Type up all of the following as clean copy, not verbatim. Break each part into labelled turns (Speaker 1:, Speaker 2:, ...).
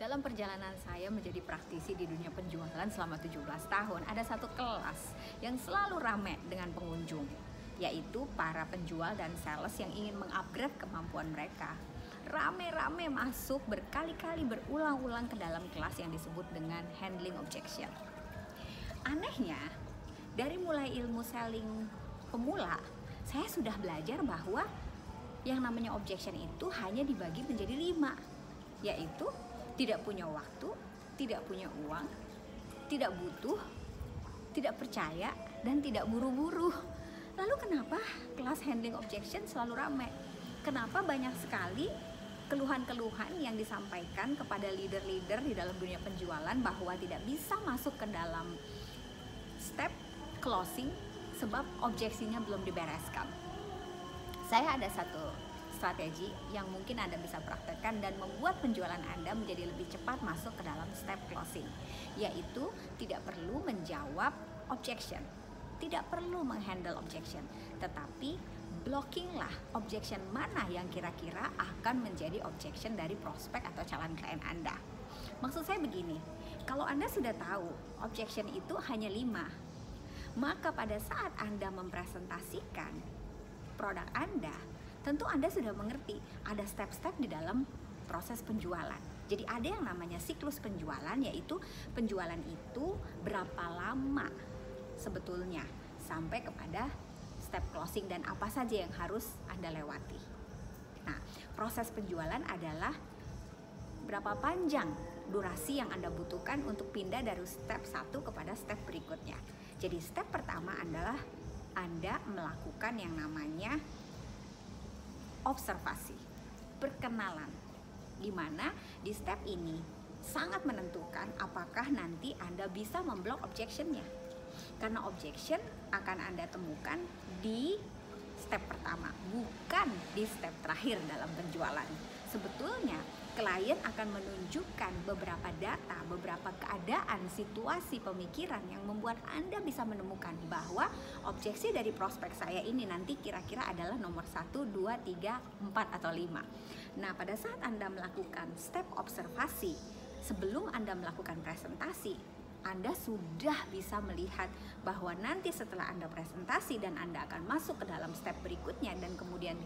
Speaker 1: Dalam perjalanan saya menjadi praktisi di dunia penjualan selama 17 tahun, ada satu kelas yang selalu ramai dengan pengunjung, yaitu para penjual dan sales yang ingin mengupgrade kemampuan mereka. Rame-rame masuk berkali-kali berulang-ulang ke dalam kelas yang disebut dengan handling objection. Anehnya, dari mulai ilmu selling pemula, saya sudah belajar bahwa yang namanya objection itu hanya dibagi menjadi 5, yaitu tidak punya waktu, tidak punya uang, tidak butuh, tidak percaya, dan tidak buru-buru. Lalu kenapa kelas handling objection selalu ramai? Kenapa banyak sekali keluhan-keluhan yang disampaikan kepada leader-leader di dalam dunia penjualan bahwa tidak bisa masuk ke dalam step closing sebab objeksinya belum dibereskan? Saya ada satu strategi yang mungkin Anda bisa praktekkan dan membuat penjualan Anda menjadi lebih cepat masuk ke dalam step closing, yaitu tidak perlu menjawab objection, tidak perlu menghandle objection, tetapi blockinglah objection mana yang kira-kira akan menjadi objection dari prospek atau calon klien Anda. Maksud saya begini, kalau Anda sudah tahu objection itu hanya 5, maka pada saat Anda mempresentasikan produk Anda, tentu Anda sudah mengerti ada step-step di dalam proses penjualan. Jadi ada yang namanya siklus penjualan, yaitu penjualan itu berapa lama sebetulnya sampai kepada step closing dan apa saja yang harus Anda lewati. Nah, proses penjualan adalah berapa panjang durasi yang Anda butuhkan untuk pindah dari step 1 kepada step berikutnya. Jadi step pertama adalah Anda melakukan yang namanya observasi, perkenalan, di mana di step ini sangat menentukan apakah nanti Anda bisa memblok objectionnya. Karena objection akan Anda temukan di step pertama, bukan di step terakhir dalam penjualan. Sebetulnya klien akan menunjukkan beberapa data, beberapa keadaan, situasi, pemikiran yang membuat Anda bisa menemukan bahwa objeksi dari prospek saya ini nanti kira-kira adalah nomor 1, 2, 3, 4, atau 5. Nah, pada saat Anda melakukan step observasi, sebelum Anda melakukan presentasi, Anda sudah bisa melihat bahwa nanti setelah Anda presentasi dan Anda akan masuk ke dalam step berikutnya dan kemudian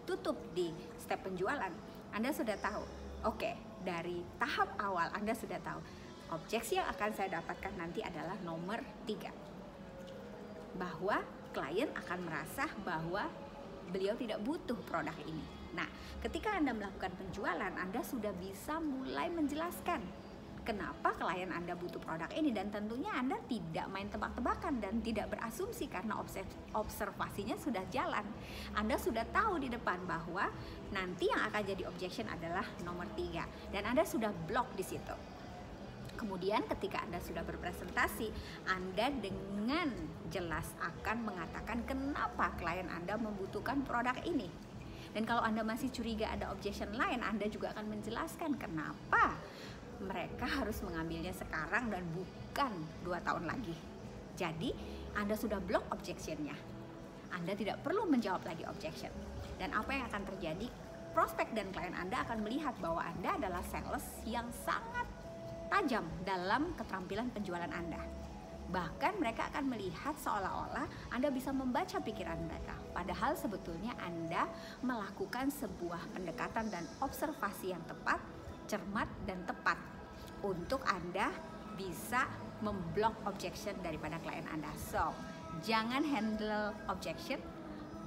Speaker 1: tutup di step penjualan, Anda sudah tahu, oke, dari tahap awal Anda sudah tahu objeksi yang akan saya dapatkan nanti adalah nomor 3, bahwa klien akan merasa bahwa beliau tidak butuh produk ini. Nah, ketika Anda melakukan penjualan, Anda sudah bisa mulai menjelaskan kenapa klien Anda butuh produk ini, dan tentunya Anda tidak main tebak-tebakan dan tidak berasumsi karena observasinya sudah jalan. Anda sudah tahu di depan bahwa nanti yang akan jadi objection adalah nomor 3 dan Anda sudah blok di situ. Kemudian ketika Anda sudah berpresentasi, Anda dengan jelas akan mengatakan kenapa klien Anda membutuhkan produk ini. Dan kalau Anda masih curiga ada objection lain, Anda juga akan menjelaskan kenapa mereka harus mengambilnya sekarang dan bukan 2 tahun lagi. Jadi Anda sudah blok objectionnya. Anda tidak perlu menjawab lagi objection. Dan apa yang akan terjadi? Prospek dan klien Anda akan melihat bahwa Anda adalah sales yang sangat tajam dalam keterampilan penjualan Anda. Bahkan mereka akan melihat seolah-olah Anda bisa membaca pikiran mereka. Padahal sebetulnya Anda melakukan sebuah pendekatan dan observasi yang tepat, cermat, dan tepat untuk Anda bisa memblok objection daripada klien Anda. So, jangan handle objection,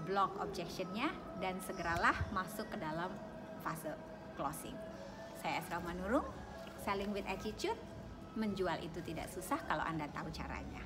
Speaker 1: block objectionnya, dan segeralah masuk ke dalam fase closing. Saya Esra Manurung, Selling with Attitude. Menjual itu tidak susah kalau Anda tahu caranya.